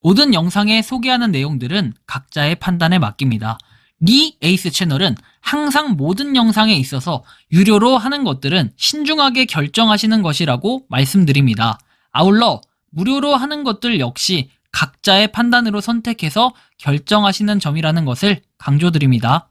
모든 영상에 소개하는 내용들은 각자의 판단에 맡깁니다. 리 에이스 채널은 항상 모든 영상에 있어서 유료로 하는 것들은 신중하게 결정하시는 것이라고 말씀드립니다. 아울러 무료로 하는 것들 역시 각자의 판단으로 선택해서 결정하시는 점이라는 것을 강조드립니다.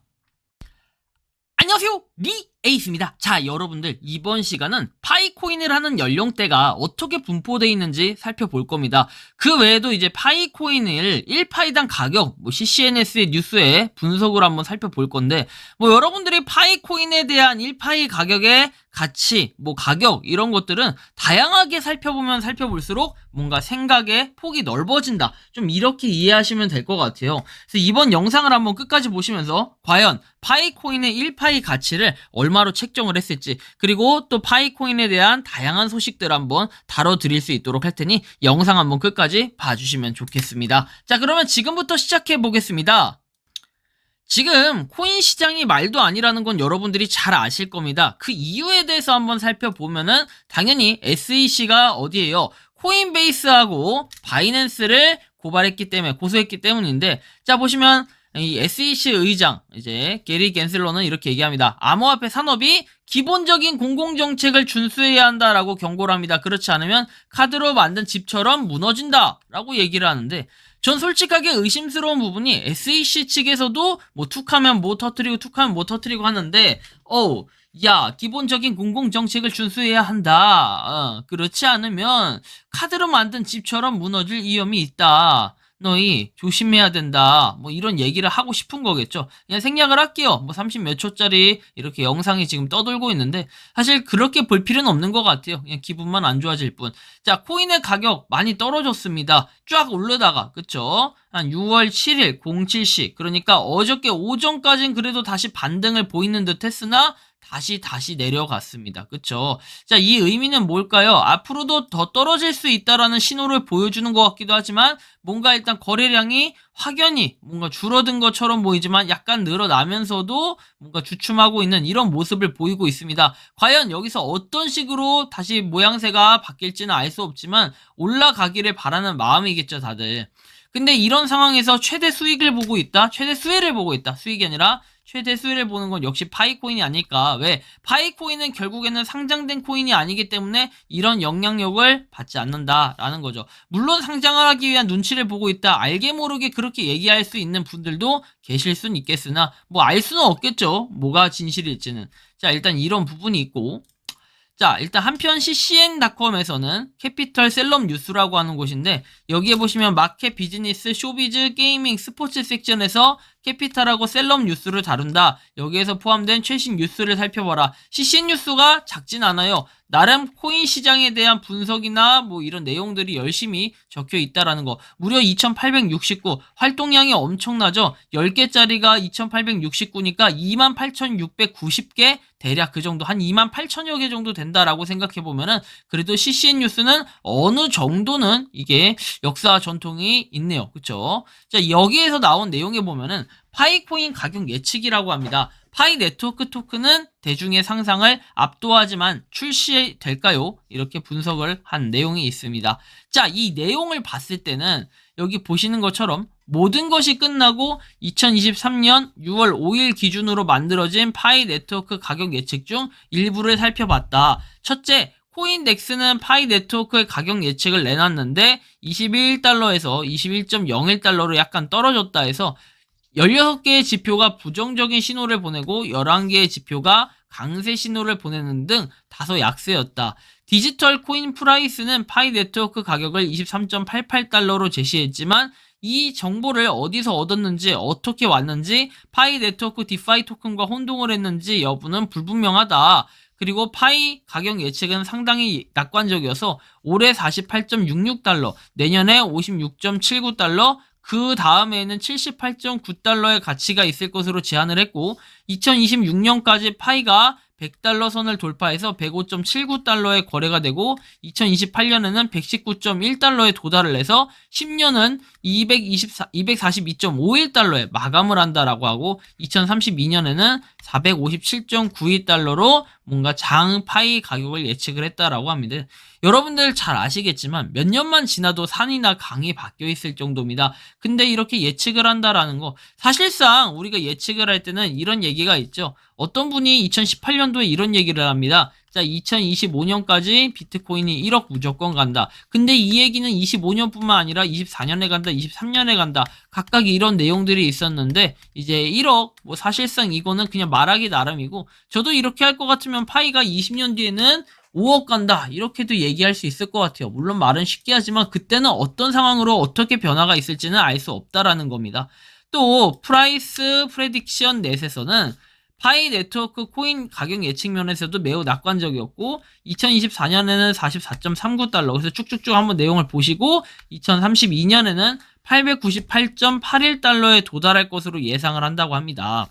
안녕하세요, 리 에이스입니다. 자, 여러분들, 이번 시간은 파이코인을 하는 연령대가 어떻게 분포되어 있는지 살펴볼 겁니다. 그 외에도 이제 파이코인을 1파이당 가격, CCNS의 뉴스에 분석을 한번 살펴볼 건데, 여러분들이 파이코인에 대한 1파이 가격의 가치, 가격, 이런 것들은 다양하게 살펴보면 살펴볼수록 뭔가 생각의 폭이 넓어진다. 좀 이렇게 이해하시면 될 것 같아요. 그래서 이번 영상을 한번 끝까지 보시면서 과연 파이코인의 1파이 가치를 얼마로 책정을 했을지, 그리고 또 파이코인에 대한 다양한 소식들 한번 다뤄드릴 수 있도록 할 테니 영상 한번 끝까지 봐주시면 좋겠습니다. 자, 그러면 지금부터 시작해 보겠습니다. 지금 코인 시장이 말도 아니라는 건 여러분들이 잘 아실 겁니다. 그 이유에 대해서 한번 살펴보면은 당연히 SEC가 어디예요? 코인베이스하고 바이낸스를 고소했기 때문인데, 자, 보시면 이 SEC 의장 이제 게리 겐슬러는 이렇게 얘기합니다. 암호화폐 산업이 기본적인 공공정책을 준수해야 한다라고 경고를 합니다. 그렇지 않으면 카드로 만든 집처럼 무너진다 라고 얘기를 하는데, 전 솔직하게 의심스러운 부분이 SEC 측에서도 툭하면 터뜨리고 하는데, 야, 기본적인 공공정책을 준수해야 한다. 그렇지 않으면 카드로 만든 집처럼 무너질 위험이 있다. 너희 조심해야 된다. 이런 얘기를 하고 싶은 거겠죠. 그냥 생략을 할게요. 30 몇 초짜리 이렇게 영상이 지금 떠돌고 있는데 사실 그렇게 볼 필요는 없는 것 같아요. 그냥 기분만 안 좋아질 뿐. 자, 코인의 가격 많이 떨어졌습니다. 쫙 오르다가, 그쵸? 한 6월 7일 07시, 그러니까 어저께 오전까지는 그래도 다시 반등을 보이는 듯 했으나 다시 내려갔습니다. 그쵸? 자, 이 의미는 뭘까요? 앞으로도 더 떨어질 수 있다라는 신호를 보여주는 것 같기도 하지만, 뭔가 일단 거래량이 확연히 뭔가 줄어든 것처럼 보이지만 약간 늘어나면서도 뭔가 주춤하고 있는 이런 모습을 보이고 있습니다. 과연 여기서 어떤 식으로 다시 모양새가 바뀔지는 알 수 없지만 올라가기를 바라는 마음이겠죠, 다들. 근데 이런 상황에서 최대 수익을 보고 있다? 최대 수혜를 보고 있다. 수익이 아니라 최대 수혜를 보는 건 역시 파이코인이 아닐까. 왜? 파이코인은 결국에는 상장된 코인이 아니기 때문에 이런 영향력을 받지 않는다라는 거죠. 물론 상장을 하기 위한 눈치를 보고 있다, 알게 모르게 그렇게 얘기할 수 있는 분들도 계실 수는 있겠으나 알 수는 없겠죠, 뭐가 진실일지는. 자, 일단 이런 부분이 있고, 자, 일단 한편 ccn.com에서는 캐피털 셀럽 뉴스라고 하는 곳인데, 여기에 보시면 마켓, 비즈니스, 쇼비즈, 게이밍, 스포츠 섹션에서 캐피탈하고 셀럽 뉴스를 다룬다. 여기에서 포함된 최신 뉴스를 살펴봐라. CCN 뉴스가 작진 않아요. 나름 코인 시장에 대한 분석이나 이런 내용들이 열심히 적혀 있다라는 거. 무려 2869, 활동량이 엄청나죠. 10개짜리가 2869니까 28,690개, 대략 그 정도, 한 28,000여 개 정도 된다라고 생각해보면은 그래도 CCN 뉴스는 어느 정도는 이게 역사 전통이 있네요. 그쵸? 자, 여기에서 나온 내용에 보면은 파이코인 가격 예측이라고 합니다. 파이 네트워크 토큰은 대중의 상상을 압도하지만 출시될까요? 이렇게 분석을 한 내용이 있습니다. 자, 이 내용을 봤을 때는 여기 보시는 것처럼 모든 것이 끝나고 2023년 6월 5일 기준으로 만들어진 파이 네트워크 가격 예측 중 일부를 살펴봤다. 첫째, 코인덱스는 파이 네트워크의 가격 예측을 내놨는데 21달러에서 21.01달러로 약간 떨어졌다 해서 16개의 지표가 부정적인 신호를 보내고 11개의 지표가 강세 신호를 보내는 등 다소 약세였다. 디지털 코인 프라이스는 파이 네트워크 가격을 23.88달러로 제시했지만 이 정보를 어디서 얻었는지, 어떻게 왔는지, 파이 네트워크 디파이 토큰과 혼동을 했는지 여부는 불분명하다. 그리고 파이 가격 예측은 상당히 낙관적이어서 올해 48.66달러, 내년에 56.79달러, 그 다음에는 78.9달러의 가치가 있을 것으로 제안을 했고, 2026년까지 파이가 100달러 선을 돌파해서 105.79달러에 거래가 되고, 2028년에는 119.1달러에 도달을 해서 10년은 242.51달러에 마감을 한다라고 하고, 2032년에는 457.92달러로 뭔가 장 파이 가격을 예측을 했다라고 합니다. 여러분들 잘 아시겠지만 몇 년만 지나도 산이나 강이 바뀌어 있을 정도입니다. 근데 이렇게 예측을 한다라는 거, 사실상 우리가 예측을 할 때는 이런 얘기가 있죠. 어떤 분이 2018년도에 이런 얘기를 합니다. 자, 2025년까지 비트코인이 1억 무조건 간다. 근데 이 얘기는 25년뿐만 아니라 24년에 간다, 23년에 간다. 각각 이런 내용들이 있었는데 이제 1억, 뭐 사실상 이거는 그냥 말하기 나름이고, 저도 이렇게 할 것 같으면 파이가 20년 뒤에는 5억 간다, 이렇게도 얘기할 수 있을 것 같아요. 물론 말은 쉽게 하지만 그때는 어떤 상황으로 어떻게 변화가 있을지는 알 수 없다라는 겁니다. 또 프라이스 프레딕션 넷에서는 파이 네트워크 코인 가격 예측 면에서도 매우 낙관적이었고, 2024년에는 44.39달러, 그래서 쭉쭉쭉 한번 내용을 보시고 2032년에는 898.81달러에 도달할 것으로 예상을 한다고 합니다.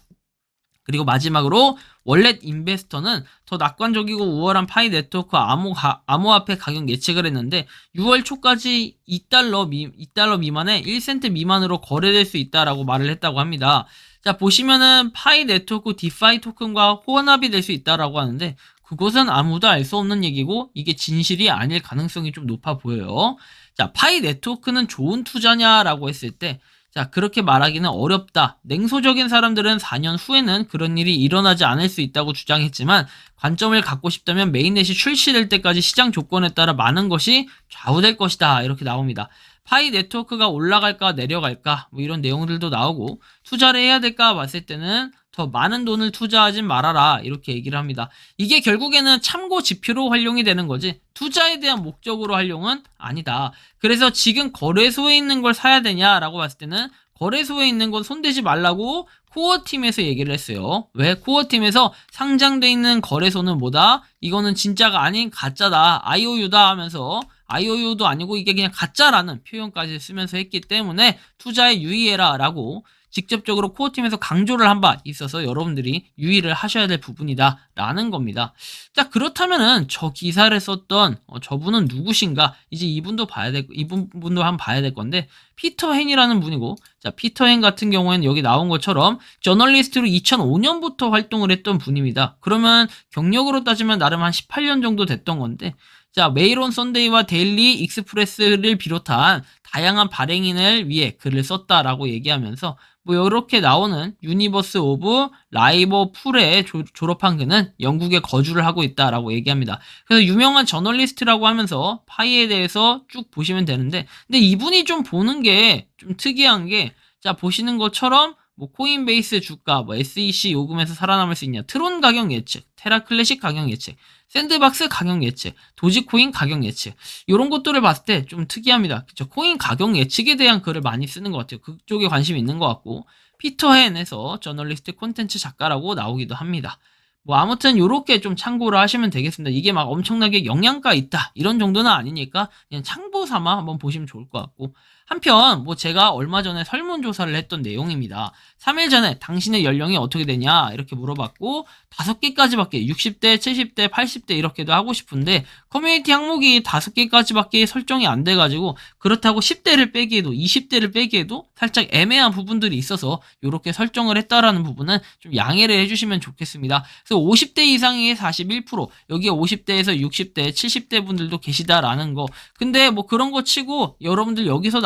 그리고 마지막으로 월렛 인베스터는 더 낙관적이고 우월한 파이 네트워크 암호화폐 가격 예측을 했는데 6월 초까지 2달러 미만에 1센트 미만으로 거래될 수 있다라고 말을 했다고 합니다. 자, 보시면은 파이 네트워크 디파이 토큰과 호환합이 될 수 있다라고 하는데, 그것은 아무도 알 수 없는 얘기고 이게 진실이 아닐 가능성이 좀 높아 보여요. 자, 파이 네트워크는 좋은 투자냐라고 했을 때, 자, 그렇게 말하기는 어렵다. 냉소적인 사람들은 4년 후에는 그런 일이 일어나지 않을 수 있다고 주장했지만, 관점을 갖고 싶다면 메인넷이 출시될 때까지 시장 조건에 따라 많은 것이 좌우될 것이다, 이렇게 나옵니다. 파이 네트워크가 올라갈까 내려갈까 뭐 이런 내용들도 나오고, 투자를 해야 될까 봤을 때는 더 많은 돈을 투자하진 말아라, 이렇게 얘기를 합니다. 이게 결국에는 참고 지표로 활용이 되는 거지 투자에 대한 목적으로 활용은 아니다. 그래서 지금 거래소에 있는 걸 사야 되냐라고 봤을 때는 거래소에 있는 건 손대지 말라고 코어팀에서 얘기를 했어요. 왜? 코어팀에서 상장돼 있는 거래소는 뭐다? 이거는 진짜가 아닌 가짜다, IOU다 하면서, IOU도 아니고 이게 그냥 가짜라는 표현까지 쓰면서 했기 때문에 투자에 유의해라 라고 직접적으로 코어팀에서 강조를 한 바 있어서 여러분들이 유의를 하셔야 될 부분이다 라는 겁니다. 자, 그렇다면은 저 기사를 썼던 저분은 누구신가? 이제 이분도 한번 봐야 될 건데, 피터 헨이라는 분이고, 자, 피터 헨 같은 경우에는 여기 나온 것처럼 저널리스트로 2005년부터 활동을 했던 분입니다. 그러면 경력으로 따지면 나름 한 18년 정도 됐던 건데, 자, 메일 온 선데이와 데일리 익스프레스를 비롯한 다양한 발행인을 위해 글을 썼다라고 얘기하면서, 뭐 이렇게 나오는 유니버스 오브 라이버풀에 졸업한 그는 영국에 거주를 하고 있다라고 얘기합니다. 그래서 유명한 저널리스트라고 하면서 파이에 대해서 쭉 보시면 되는데, 근데 이분이 좀 보는 게 좀 특이한 게, 자, 보시는 것처럼 뭐 코인베이스 주가, 뭐 SEC 요금에서 살아남을 수 있냐, 트론 가격 예측, 테라 클래식 가격 예측, 샌드박스 가격 예측, 도지코인 가격 예측, 이런 것들을 봤을 때 좀 특이합니다. 그쵸? 코인 가격 예측에 대한 글을 많이 쓰는 것 같아요. 그쪽에 관심이 있는 것 같고, 피터 헨에서 저널리스트 콘텐츠 작가라고 나오기도 합니다. 뭐 아무튼 요렇게 좀 참고를 하시면 되겠습니다. 이게 막 엄청나게 영양가 있다 이런 정도는 아니니까 그냥 참고 삼아 한번 보시면 좋을 것 같고, 한편 뭐 제가 얼마 전에 설문조사를 했던 내용입니다. 3일 전에 당신의 연령이 어떻게 되냐 이렇게 물어봤고, 5개까지밖에 60대, 70대, 80대 이렇게도 하고 싶은데 커뮤니티 항목이 5개까지밖에 설정이 안 돼가지고, 그렇다고 10대를 빼기에도 20대를 빼기에도 살짝 애매한 부분들이 있어서 이렇게 설정을 했다라는 부분은 좀 양해를 해주시면 좋겠습니다. 그래서 50대 이상이 41%, 여기에 50대에서 60대, 70대 분들도 계시다라는 거. 근데 뭐 그런 거 치고 여러분들 여기서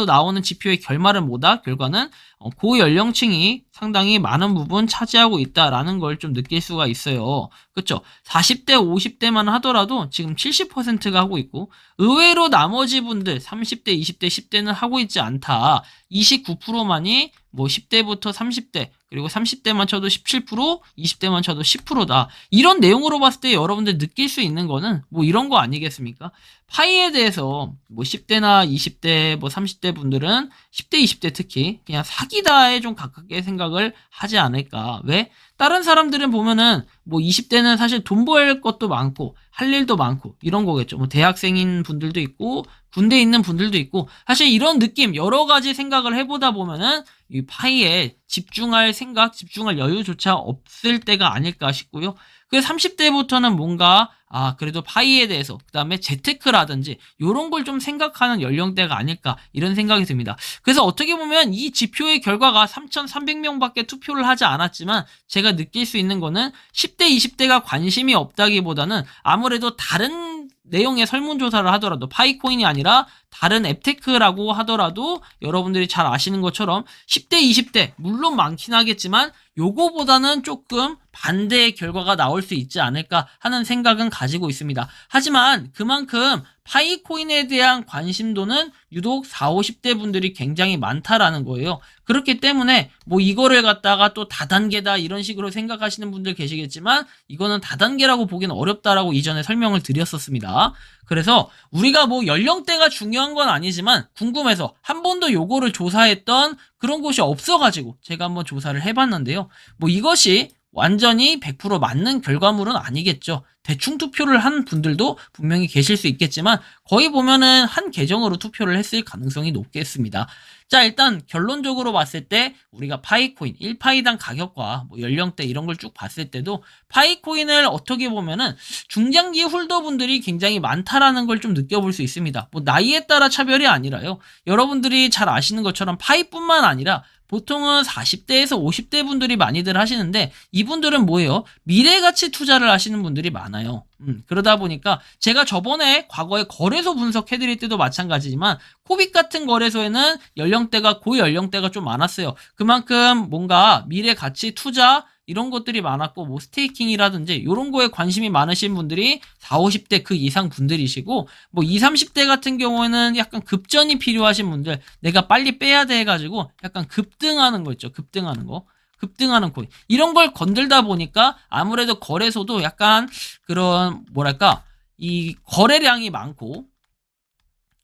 나오는 지표의 결말은 뭐다? 결과는 고연령층이 상당히 많은 부분 차지하고 있다라는 걸 좀 느낄 수가 있어요. 그쵸? 40대, 50대만 하더라도 지금 70%가 하고 있고, 의외로 나머지 분들 30대, 20대, 10대는 하고 있지 않다. 29%만이 뭐 10대부터 30대, 그리고 30대만 쳐도 17%, 20대만 쳐도 10%다. 이런 내용으로 봤을 때 여러분들 느낄 수 있는 거는 뭐 이런 거 아니겠습니까? 파이에 대해서 뭐 10대나 20대, 뭐 30대 분들은 10대, 20대 특히 그냥 사기다에 좀 가깝게 생각을 하지 않을까. 왜? 다른 사람들은 보면은 뭐 20대는 사실 돈 벌 것도 많고 할 일도 많고 이런 거겠죠. 뭐 대학생인 분들도 있고 군대에 있는 분들도 있고, 사실 이런 느낌 여러 가지 생각을 해보다 보면은 이 파이에 집중할 생각, 집중할 여유조차 없을 때가 아닐까 싶고요. 그 30대부터는 뭔가 그래도 파이에 대해서, 그 다음에 재테크라든지 요런 걸 좀 생각하는 연령대가 아닐까 이런 생각이 듭니다. 그래서 어떻게 보면 이 지표의 결과가 3,300명밖에 투표를 하지 않았지만 제가 느낄 수 있는 거는 10대 10대, 20대가 관심이 없다기보다는 아무래도 다른 내용의 설문조사를 하더라도 파이코인이 아니라 다른 앱테크라고 하더라도 여러분들이 잘 아시는 것처럼 10대, 20대 물론 많긴 하겠지만 요거보다는 조금 반대의 결과가 나올 수 있지 않을까 하는 생각은 가지고 있습니다. 하지만 그만큼 파이코인에 대한 관심도는 유독 40, 50대 분들이 굉장히 많다라는 거예요. 그렇기 때문에 뭐 이거를 갖다가 또 다단계다 이런 식으로 생각하시는 분들 계시겠지만 이거는 다단계라고 보기는 어렵다라고 이전에 설명을 드렸었습니다. 그래서 우리가 뭐 연령대가 중요한 건 아니지만 궁금해서 한 번도 요거를 조사했던 그런 곳이 없어가지고 제가 한번 조사를 해봤는데요. 뭐 이것이 완전히 100% 맞는 결과물은 아니겠죠. 대충 투표를 한 분들도 분명히 계실 수 있겠지만 거의 보면은 한 계정으로 투표를 했을 가능성이 높겠습니다. 자, 일단 결론적으로 봤을 때 우리가 파이코인 1파이당 가격과 뭐 연령대 이런 걸 쭉 봤을 때도 파이코인을 어떻게 보면은 중장기 홀더분들이 굉장히 많다라는 걸 좀 느껴볼 수 있습니다. 뭐 나이에 따라 차별이 아니라요. 여러분들이 잘 아시는 것처럼 파이뿐만 아니라 보통은 40대에서 50대 분들이 많이들 하시는데 이분들은 뭐예요? 미래가치 투자를 하시는 분들이 많아요. 그러다 보니까 제가 저번에 과거에 거래소 분석해드릴 때도 마찬가지지만 코빅 같은 거래소에는 연령대가 고연령대가 좀 많았어요. 그만큼 뭔가 미래가치 투자 이런 것들이 많았고 뭐 스테이킹이라든지 이런 거에 관심이 많으신 분들이 40, 50대 그 이상 분들이시고 뭐 20, 30대 같은 경우에는 약간 급전이 필요하신 분들 내가 빨리 빼야 돼 해가지고 약간 급등하는 거 있죠. 급등하는 거. 급등하는 코인. 이런 걸 건들다 보니까 아무래도 거래소도 약간 그런 뭐랄까 이 거래량이 많고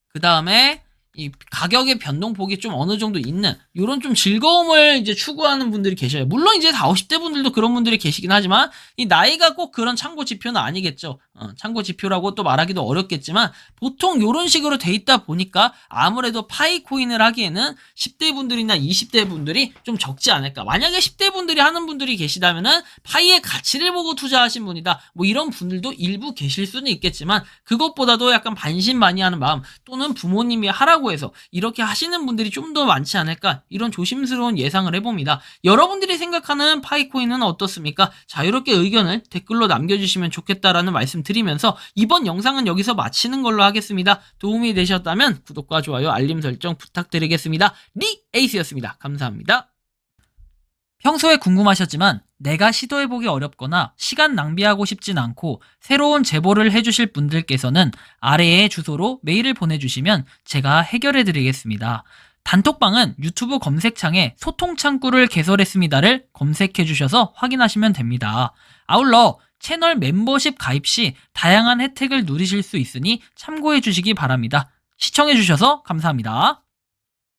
그 다음에 이 가격의 변동폭이 좀 어느 정도 있는 이런 좀 즐거움을 이제 추구하는 분들이 계셔요. 물론 이제 40, 50대 분들도 그런 분들이 계시긴 하지만 이 나이가 꼭 그런 참고 지표는 아니겠죠. 참고 지표라고 또 말하기도 어렵겠지만 보통 이런 식으로 돼 있다 보니까 아무래도 파이코인을 하기에는 10대 분들이나 20대 분들이 좀 적지 않을까. 만약에 10대 분들이 하는 분들이 계시다면은 파이의 가치를 보고 투자하신 분이다. 뭐 이런 분들도 일부 계실 수는 있겠지만 그것보다도 약간 반신반의하는 마음 또는 부모님이 하라고 해서 이렇게 하시는 분들이 좀 더 많지 않을까 이런 조심스러운 예상을 해봅니다. 여러분들이 생각하는 파이코인은 어떻습니까? 자유롭게 의견을 댓글로 남겨주시면 좋겠다라는 말씀 드리면서 이번 영상은 여기서 마치는 걸로 하겠습니다. 도움이 되셨다면 구독과 좋아요 알림 설정 부탁드리겠습니다. 리에이스였습니다. 감사합니다. 평소에 궁금하셨지만 내가 시도해보기 어렵거나 시간 낭비하고 싶진 않고 새로운 제보를 해주실 분들께서는 아래의 주소로 메일을 보내주시면 제가 해결해드리겠습니다. 단톡방은 유튜브 검색창에 소통창구를 개설했습니다를 검색해주셔서 확인하시면 됩니다. 아울러 채널 멤버십 가입 시 다양한 혜택을 누리실 수 있으니 참고해주시기 바랍니다. 시청해주셔서 감사합니다.